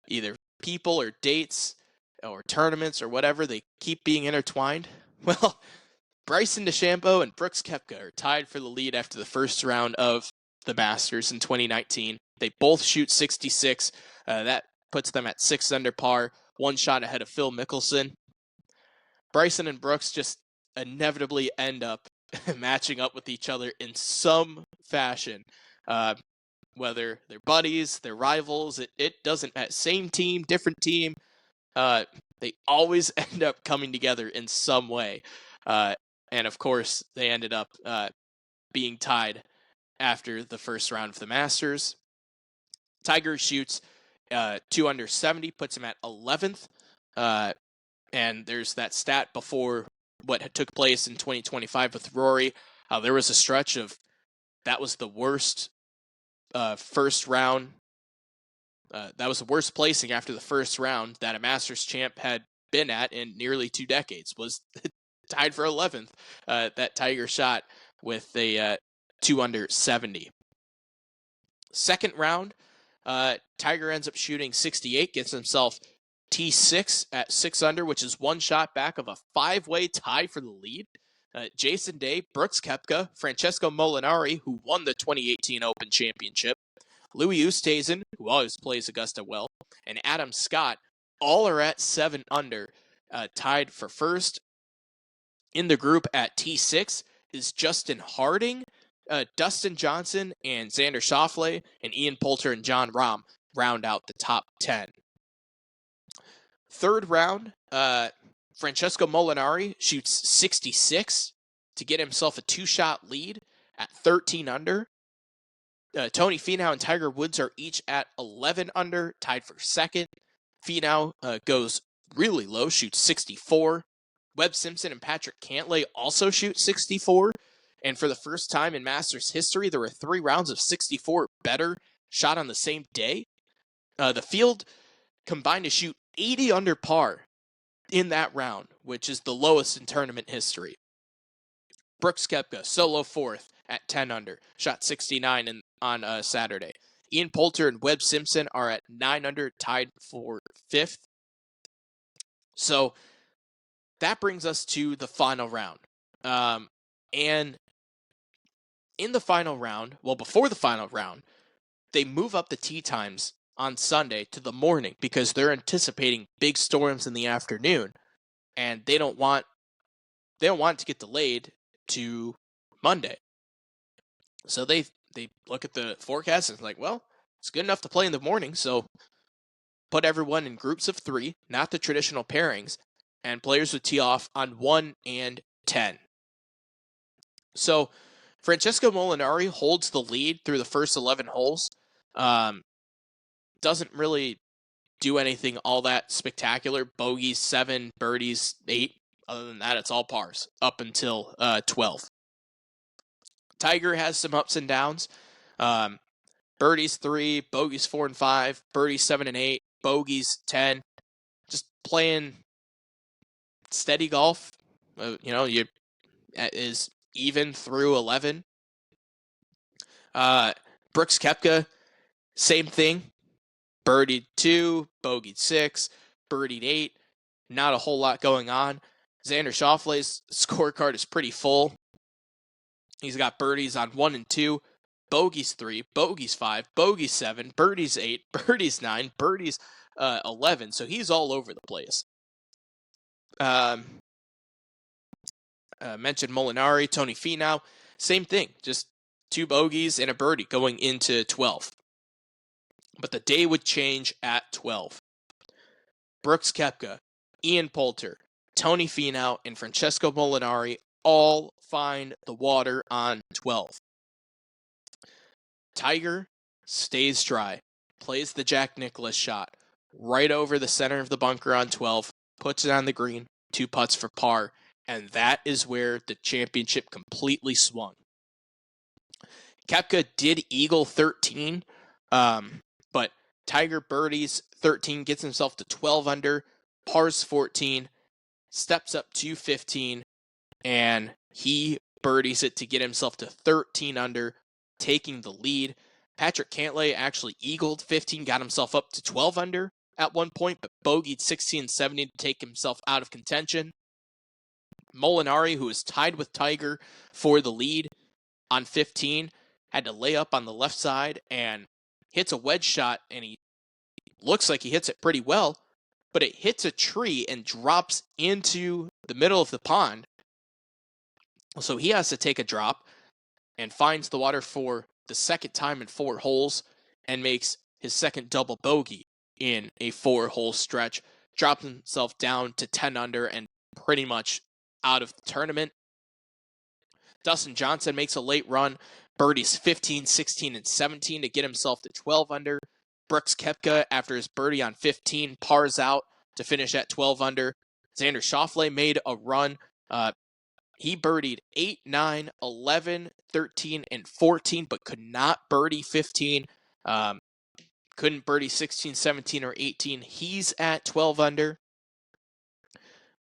either people or dates or tournaments or whatever, they keep being intertwined? Well, Bryson DeChambeau and Brooks Koepka are tied for the lead after the first round of the Masters in 2019. They both shoot 66. That puts them at 6 under par, one shot ahead of Phil Mickelson. Bryson and Brooks just inevitably end up matching up with each other in some fashion. Whether they're buddies, they're rivals, it doesn't matter. Same team, different team. They always end up coming together in some way. And of course, they ended up being tied after the first round of the Masters. Tiger shoots 2 under 70, puts him at 11th. And there's that stat before what took place in 2025 with Rory. There was a stretch of that was the worst first round. That was the worst placing after the first round that a Masters champ had been at in nearly 2 decades, was tied for 11th. That Tiger shot with a 2 under 70. Second round, Tiger ends up shooting 68, gets himself T6 at 6 under, which is one shot back of a 5-way tie for the lead. Jason Day, Brooks Koepka, Francesco Molinari, who won the 2018 Open Championship, Louis Oosthuizen, who always plays Augusta well, and Adam Scott, all are at 7 under, tied for first. In the group at T6 is Justin Harding, Dustin Johnson, and Xander Schauffele, and Ian Poulter and John Rahm round out the top 10. Third round, Francesco Molinari shoots 66 to get himself a 2-shot lead at 13 under. Tony Finau and Tiger Woods are each at 11 under, tied for second. Finau goes really low, shoots 64. Webb Simpson and Patrick Cantlay also shoot 64. And for the first time in Masters history, there were 3 rounds of 64 better shot on the same day. The field combined to shoot 80 under par in that round, which is the lowest in tournament history. Brooks Koepka, solo fourth at 10 under, shot 69 on Saturday. Ian Poulter and Webb Simpson are at 9 under, tied for fifth. So that brings us to the final round. And in the final round, well, before the final round, they move up the tee times on Sunday to the morning because they're anticipating big storms in the afternoon, and they don't want it to get delayed to Monday. So they look at the forecast and it's like, well, it's good enough to play in the morning, so put everyone in groups of 3, not the traditional pairings, and players would tee off on 1 and 10. So Francesco Molinari holds the lead through the first 11 holes. Doesn't really do anything all that spectacular. Bogeys 7, birdies 8. Other than that, it's all pars up until 12. Tiger has some ups and downs. Birdies 3, bogeys 4 and 5, birdies 7 and 8, bogeys 10. Just playing steady golf. You is even through 11. Brooks Koepka, same thing. Birdied 2, bogeyed 6, birdied 8. Not a whole lot going on. Xander Schauffele's scorecard is pretty full. He's got birdies on 1 and 2, bogeys 3, bogeys 5, bogeys 7, birdies 8, birdies 9, birdies 11. So he's all over the place. Mentioned Molinari, Tony Finau, same thing. Just 2 bogeys and a birdie going into 12. But the day would change at 12. Brooks Koepka, Ian Poulter, Tony Finau, and Francesco Molinari all find the water on 12. Tiger stays dry, plays the Jack Nicklaus shot right over the center of the bunker on 12, puts it on the green, 2 putts for par, and that is where the championship completely swung. Koepka did eagle 13, but Tiger birdies 13, gets himself to 12 under, pars 14, steps up to 15, and he birdies it to get himself to 13 under, taking the lead. Patrick Cantlay actually eagled 15, got himself up to 12 under at one point, but bogeyed 16 and 17 to take himself out of contention. Molinari, who is tied with Tiger for the lead on 15, had to lay up on the left side and hits a wedge shot, and he looks like he hits it pretty well, but it hits a tree and drops into the middle of the pond. So he has to take a drop and finds the water for the second time in 4 holes and makes his second double bogey in a 4-hole stretch, drops himself down to 10 under and pretty much out of the tournament. Dustin Johnson makes a late run, birdies 15, 16, and 17 to get himself to 12 under. Brooks Koepka, after his birdie on 15, pars out to finish at 12 under. Xander Schauffele made a run. He birdied 8, 9, 11, 13, and 14, but could not birdie 15. Couldn't birdie 16, 17, or 18. He's at 12 under.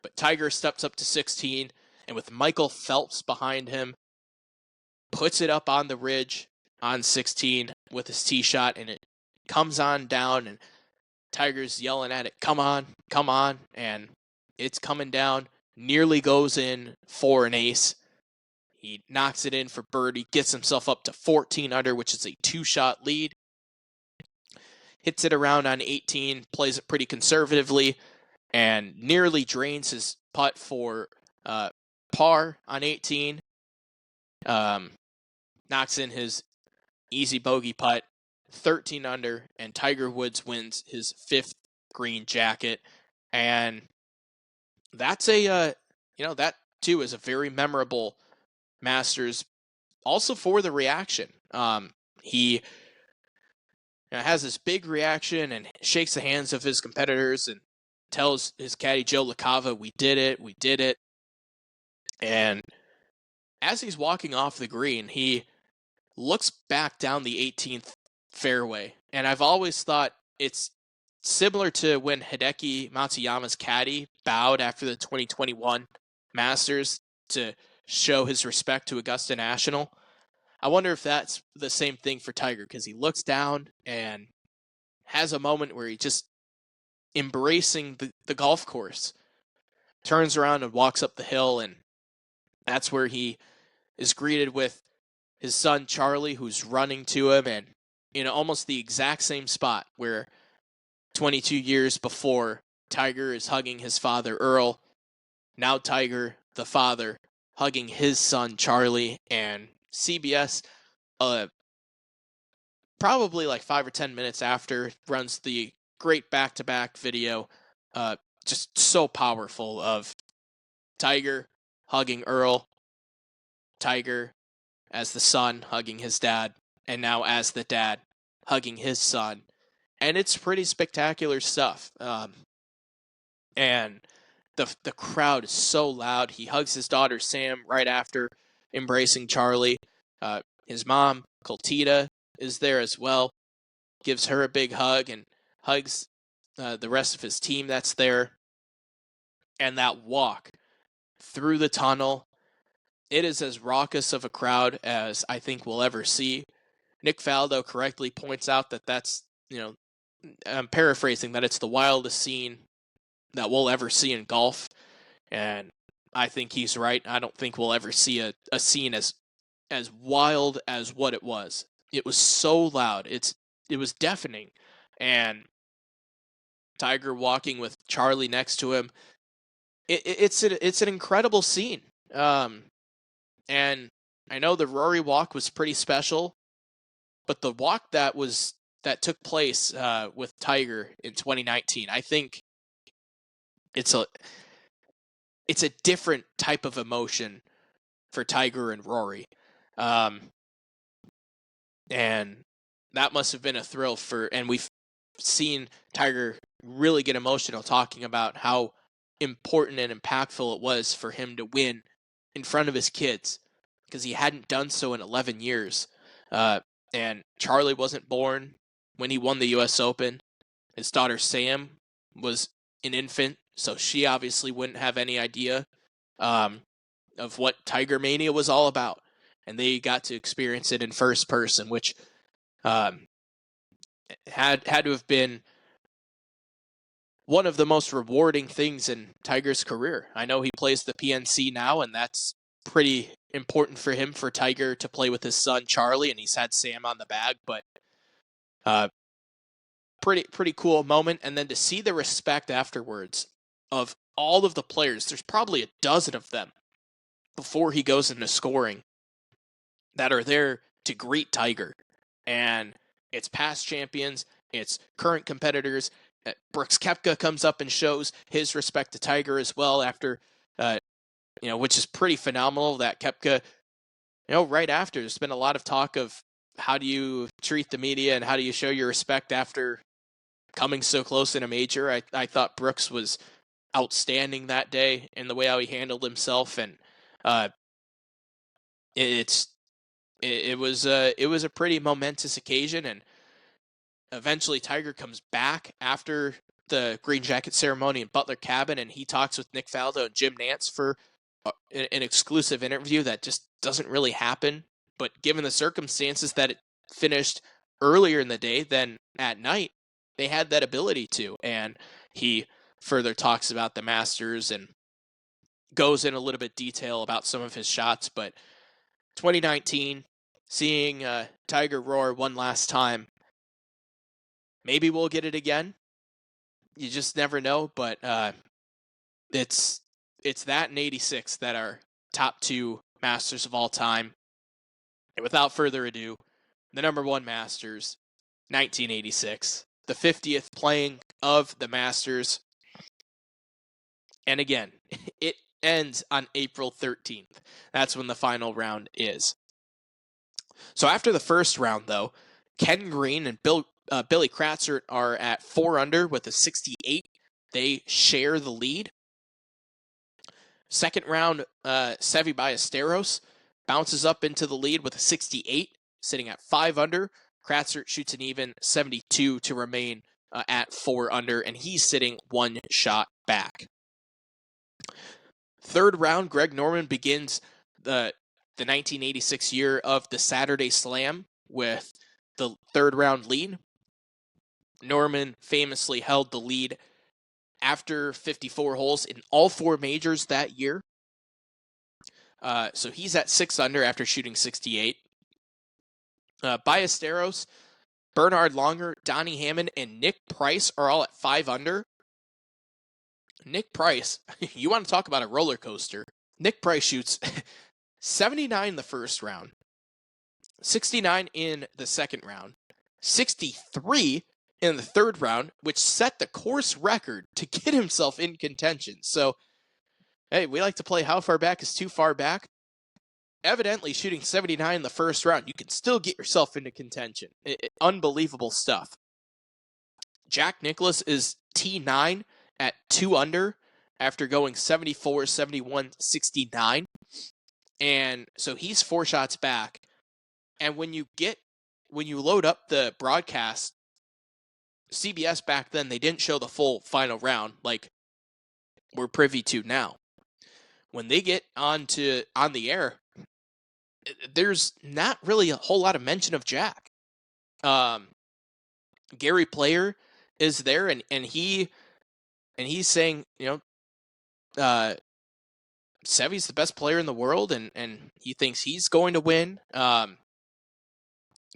But Tiger steps up to 16, and with Michael Phelps behind him, puts it up on the ridge on 16 with his tee shot, and it comes on down, and Tiger's yelling at it, come on, and it's coming down, nearly goes in for an ace. He knocks it in for birdie, gets himself up to 14 under, which is a 2-shot lead. Hits it around on 18, plays it pretty conservatively, and nearly drains his putt for par on 18. Knocks in his easy bogey putt, 13 under, and Tiger Woods wins his 5th green jacket. And that's that too is a very memorable Masters, also for the reaction. He has this big reaction and shakes the hands of his competitors and tells his caddy Joe LaCava, we did it. And as he's walking off the green, he looks back down the 18th fairway. And I've always thought it's similar to when Hideki Matsuyama's caddy bowed after the 2021 Masters to show his respect to Augusta National. I wonder if that's the same thing for Tiger, because he looks down and has a moment where he just embracing the golf course, turns around and walks up the hill, and that's where he is greeted with his son Charlie, who's running to him, and in almost the exact same spot where 22 years before Tiger is hugging his father Earl, now Tiger, the father, hugging his son Charlie. And CBS, probably like 5 or 10 minutes after, runs the great back-to-back video, just so powerful, of Tiger hugging Earl, Tiger as the son hugging his dad, and now as the dad hugging his son. and it's pretty spectacular stuff. And the crowd is so loud. He hugs his daughter Sam right after embracing Charlie. His mom Coltita is there as well, gives her a big hug and hugs the rest of his team that's there. And that walk through the tunnel, it is as raucous of a crowd as I think we'll ever see. Nick Faldo correctly points out that that's, I'm paraphrasing, that it's the wildest scene that we'll ever see in golf. And I think he's right. I don't think we'll ever see a scene as wild as what it was. It was so loud. It was deafening. And Tiger walking with Charlie next to him, it's an incredible scene. And I know the Rory walk was pretty special, but the walk that took place with Tiger in 2019, I think it's a different type of emotion for Tiger and Rory. And that must have been a thrill and we've seen Tiger really get emotional talking about how important and impactful it was for him to win in front of his kids, because he hadn't done so in 11 years. And Charlie wasn't born when he won the U.S. Open. His daughter Sam was an infant, so she obviously wouldn't have any idea of what Tiger Mania was all about. And they got to experience it in first person, which had to have been one of the most rewarding things in Tiger's career. I know he plays the PNC now, and that's pretty important for him, for Tiger to play with his son Charlie, and he's had Sam on the bag, but pretty cool moment. And then to see the respect afterwards of all of the players, there's probably a dozen of them before he goes into scoring that are there to greet Tiger. And it's past champions, it's current competitors. Brooks Koepka comes up and shows his respect to Tiger as well after, which is pretty phenomenal that Koepka, right after, there's been a lot of talk of how do you treat the media and how do you show your respect after coming so close in a major. I thought Brooks was outstanding that day in the way how he handled himself, and it was a pretty momentous occasion. And eventually Tiger comes back after the green jacket ceremony in Butler Cabin, and he talks with Nick Faldo and Jim Nantz for an exclusive interview that just doesn't really happen. But given the circumstances that it finished earlier in the day than at night, they had that ability to. And he further talks about the Masters and goes in a little bit detail about some of his shots. But 2019, seeing Tiger roar one last time, maybe we'll get it again. You just never know. But it's that and 86 that are top two Masters of all time. And without further ado, the number one Masters, 1986, the 50th playing of the Masters. And again, it ends on April 13th. That's when the final round is. So after the first round, though, Ken Green and Billy Kratzert are at 4 under with a 68. They share the lead. Second round, Seve Ballesteros bounces up into the lead with a 68, sitting at 5 under. Kratzert shoots an even 72 to remain at 4 under, and he's sitting 1 shot back. Third round, Greg Norman begins the 1986 year of the Saturday Slam with the third round lead. Norman famously held the lead after 54 holes in all 4 majors that year. So he's at 6 under after shooting 68. Ballesteros, Bernhard Langer, Donnie Hammond, and Nick Price are all at 5 under. Nick Price, you want to talk about a roller coaster. Nick Price shoots 79 the first round, 69 in the second round, 63 in the third round, which set the course record to get himself in contention. So, hey, we like to play how far back is too far back. Evidently, shooting 79 in the first round, you can still get yourself into contention. Unbelievable stuff. Jack Nicklaus is T9 at 2 under after going 74, 71, 69. And so he's 4 shots back. And when you load up the broadcast, CBS back then, they didn't show the full final round like we're privy to now. When they get on the air, there's not really a whole lot of mention of Jack. Gary Player is there, and he's saying, Seve's the best player in the world, and he thinks he's going to win.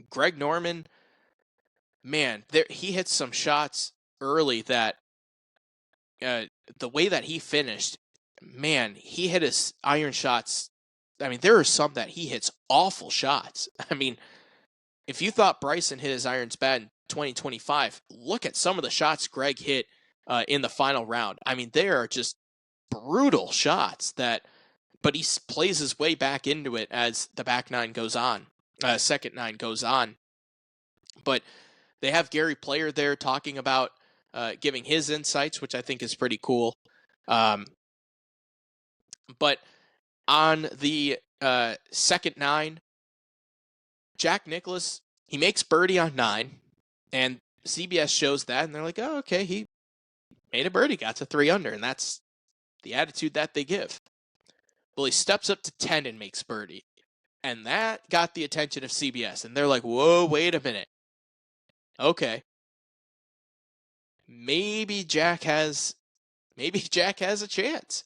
Greg Norman, man, he hit some shots early that the way that he finished, man, he hit his iron shots. I mean, there are some that he hits awful shots. I mean, if you thought Bryson hit his irons bad in 2025, look at some of the shots Greg hit in the final round. I mean, they are just brutal shots but he plays his way back into it as the back nine goes on, second nine goes on. But they have Gary Player there talking about giving his insights, which I think is pretty cool. But on the second nine, Jack Nicklaus, he makes birdie on 9, and CBS shows that, and they're like, oh, okay, he made a birdie, got to 3 under, and that's the attitude that they give. Well, he steps up to 10 and makes birdie, and that got the attention of CBS, and they're like, whoa, wait a minute. Okay. Maybe Jack has a chance.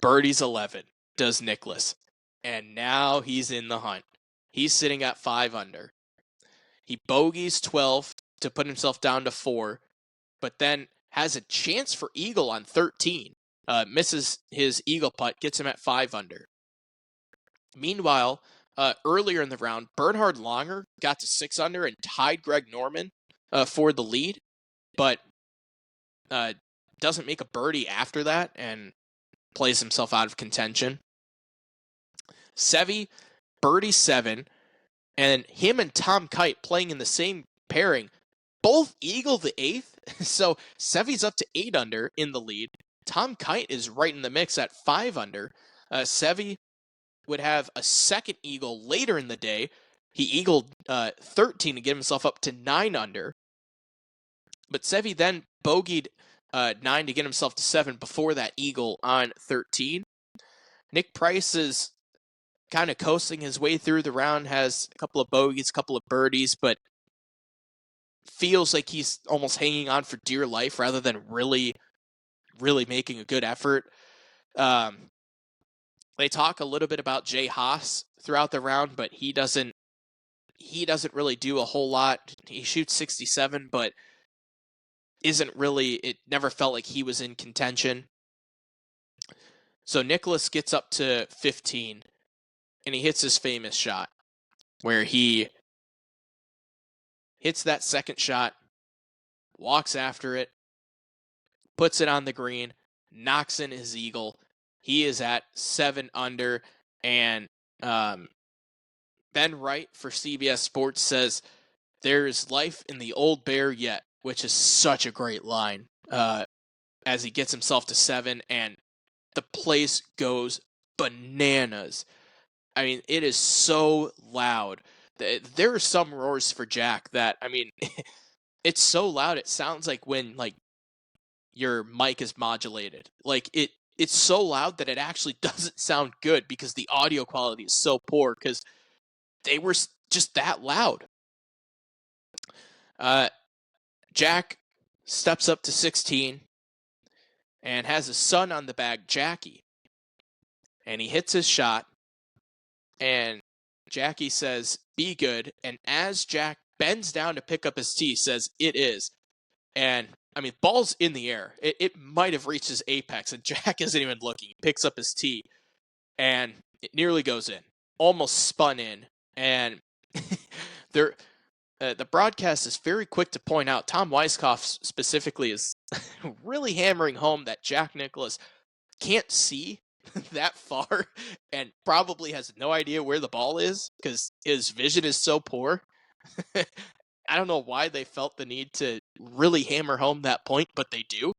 Birdie's 11, does Nicklaus. And now he's in the hunt. He's sitting at 5 under. He bogeys 12 to put himself down to 4, but then has a chance for eagle on 13. Misses his eagle putt, gets him at 5 under. Meanwhile, earlier in the round, Bernhard Langer got to 6 under and tied Greg Norman for the lead, but doesn't make a birdie after that and plays himself out of contention. Seve, birdie 7, and him and Tom Kite playing in the same pairing, both eagle the 8th, so Seve's up to 8 under in the lead. Tom Kite is right in the mix at 5 under. Seve would have a second eagle later in the day. He eagled 13 to get himself up to 9 under. But Seve then bogeyed 9 to get himself to 7 before that eagle on 13. Nick Price is kind of coasting his way through the round, has a couple of bogeys, a couple of birdies, but feels like he's almost hanging on for dear life rather than really making a good effort. They talk a little bit about Jay Haas throughout the round, but he doesn't really do a whole lot. He shoots 67, but it never felt like he was in contention. So Nicklaus gets up to 15, and he hits his famous shot, where he hits that second shot, walks after it, puts it on the green, knocks in his eagle. He is at 7 under, and Ben Wright for CBS Sports says, "There's life in the old bear yet," which is such a great line as he gets himself to 7, and the place goes bananas. I mean, it is so loud. There are some roars for Jack that, I mean, it's so loud it sounds like when your mic is modulated. It's so loud that it actually doesn't sound good because the audio quality is so poor because they were just that loud. Jack steps up to 16 and has his son on the bag, Jackie. And he hits his shot, and Jackie says, "Be good." And as Jack bends down to pick up his tee, says, "It is." And, I mean, ball's in the air. It might have reached his apex, and Jack isn't even looking. He picks up his tee, and it nearly goes in. Almost spun in. And the broadcast is very quick to point out, Tom Weiskopf specifically is really hammering home that Jack Nicklaus can't see that far and probably has no idea where the ball is because his vision is so poor. I don't know why they felt the need to really hammer home that point, but they do.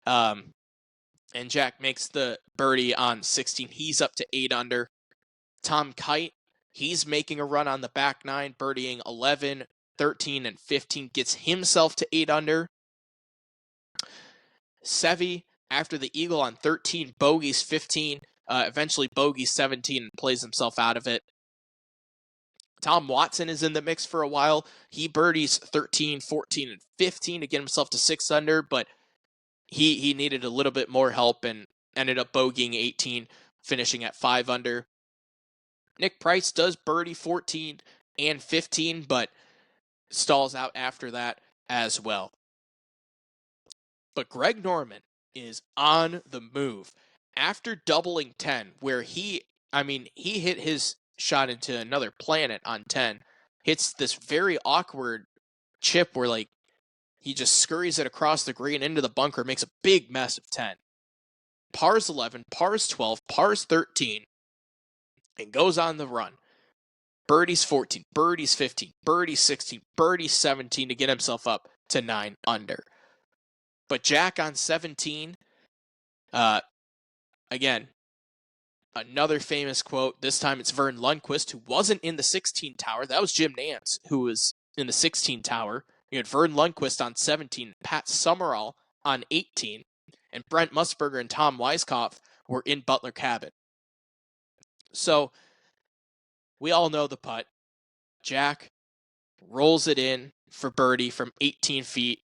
And Jack makes the birdie on 16. He's up to 8 under. Tom Kite, he's making a run on the back nine, birdieing 11, 13, and 15, gets himself to 8 under. Seve, after the eagle on 13, bogeys 15, eventually bogeys 17 and plays himself out of it. Tom Watson is in the mix for a while. He birdies 13, 14, and 15 to get himself to 6 under, but he needed a little bit more help and ended up bogeying 18, finishing at 5 under. Nick Price does birdie 14 and 15, but stalls out after that as well. But Greg Norman is on the move. After doubling 10, where he hit his shot into another planet on 10, hits this very awkward chip where like he just scurries it across the green into the bunker, makes a big mess of 10. Pars 11, pars 12, pars 13, and goes on the run. Birdies 14, birdies 15, birdies 16, birdies 17 to get himself up to 9 under. But Jack on 17, again, another famous quote. This time it's Vern Lundquist, who wasn't in the 16 tower. That was Jim Nantz, who was in the 16 tower. You had Vern Lundquist on 17, Pat Summerall on 18, and Brent Musburger and Tom Weiskopf were in Butler Cabin. So we all know the putt. Jack rolls it in for birdie from 18 feet,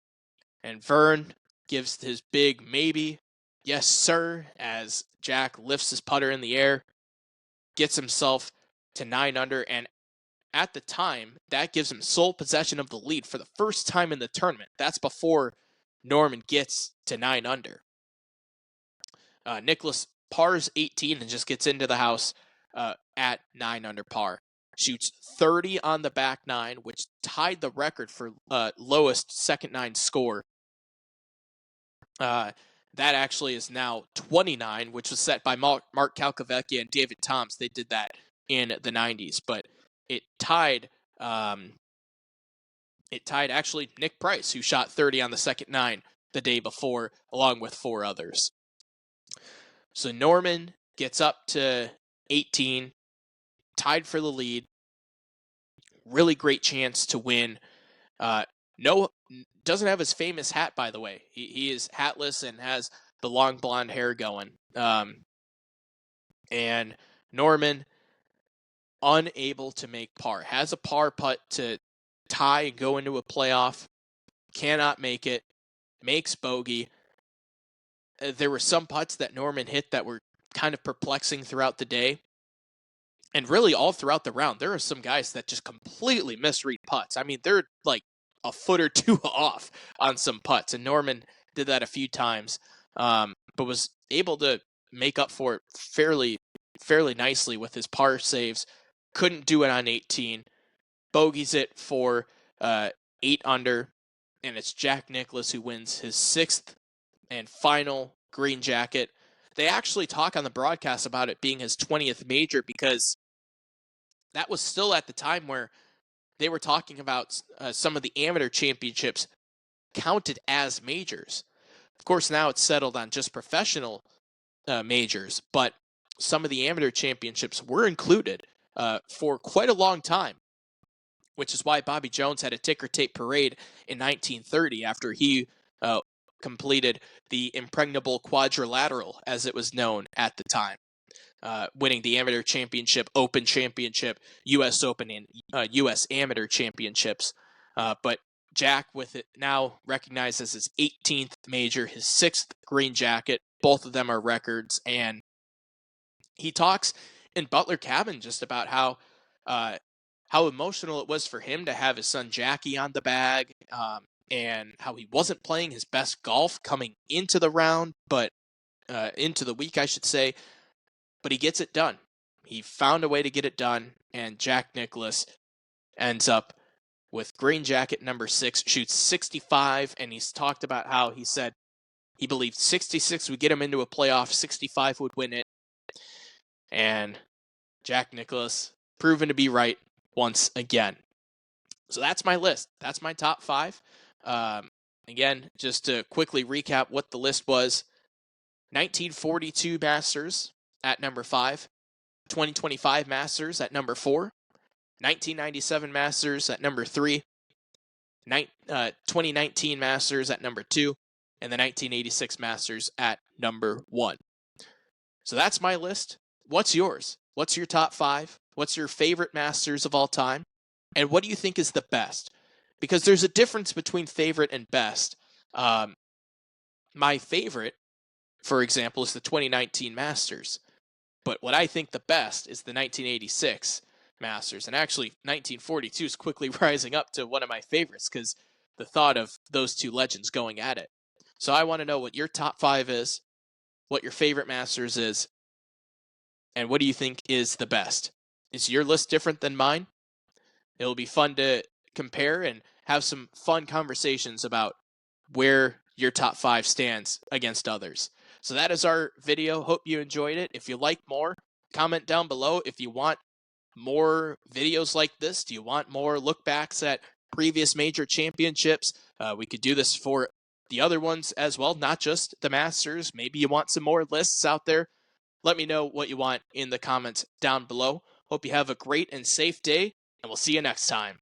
and Vern gives his big maybe, yes sir, as Jack lifts his putter in the air, gets himself to 9 under, and at the time, that gives him sole possession of the lead for the first time in the tournament. That's before Norman gets to 9 under. Nicklaus pars 18 and just gets into the house at 9 under par. Shoots 30 on the back nine, which tied the record for lowest second nine score. That actually is now 29, which was set by Mark Calcavecchia and David Toms. They did that in the 90s, but it tied actually Nick Price, who shot 30 on the second nine the day before, along with 4 others. So Norman gets up to 18, tied for the lead. Really great chance to win. Doesn't have his famous hat, by the way. He is hatless and has the long blonde hair going. And Norman, unable to make par. Has a par putt to tie and go into a playoff. Cannot make it. Makes bogey. There were some putts that Norman hit that were kind of perplexing throughout the day. And really all throughout the round, there are some guys that just completely misread putts. I mean, they're like a foot or two off on some putts. And Norman did that a few times, but was able to make up for it fairly nicely with his par saves. Couldn't do it on 18. Bogeys it for 8 under. And it's Jack Nicklaus who wins his 6th and final green jacket. They actually talk on the broadcast about it being his 20th major because that was still at the time where they were talking about some of the amateur championships counted as majors. Of course, now it's settled on just professional majors, but some of the amateur championships were included for quite a long time, which is why Bobby Jones had a ticker tape parade in 1930 after he completed the impregnable quadrilateral, as it was known at the time, winning the amateur championship, Open Championship, U.S. Open, and U.S. Amateur Championships. But Jack, with it now recognized as his 18th major, his 6th green jacket, both of them are records, and he talks in Butler Cabin just about how emotional it was for him to have his son Jackie on the bag, and how he wasn't playing his best golf coming into the round, but into the week, I should say, but he gets it done. He found a way to get it done, and Jack Nicklaus ends up with green jacket number 6, shoots 65, and he's talked about how he said he believed 66 would get him into a playoff, 65 would win it, and Jack Nicklaus proven to be right once again. So that's my list. That's my top 5. Um, Again, just to quickly recap what the list was: 1942 Masters at number 5, 2025 Masters at number 4, 1997 Masters at number 3, 2019 Masters at number 2, and the 1986 Masters at number 1. So that's my list. What's yours? What's your top 5? What's your favorite Masters of all time? And what do you think is the best? Because there's a difference between favorite and best. My favorite, for example, is the 2019 Masters. But what I think the best is the 1986 Masters. And actually, 1942 is quickly rising up to one of my favorites because the thought of those two legends going at it. So I want to know what your top 5 is, what your favorite Masters is, and what do you think is the best? Is your list different than mine? It'll be fun to compare and have some fun conversations about where your top 5 stands against others. So that is our video. Hope you enjoyed it. If you like more, comment down below. If you want more videos like this, do you want more look backs at previous major championships? We could do this for the other ones as well, not just the Masters. Maybe you want some more lists out there. Let me know what you want in the comments down below. Hope you have a great and safe day, and we'll see you next time.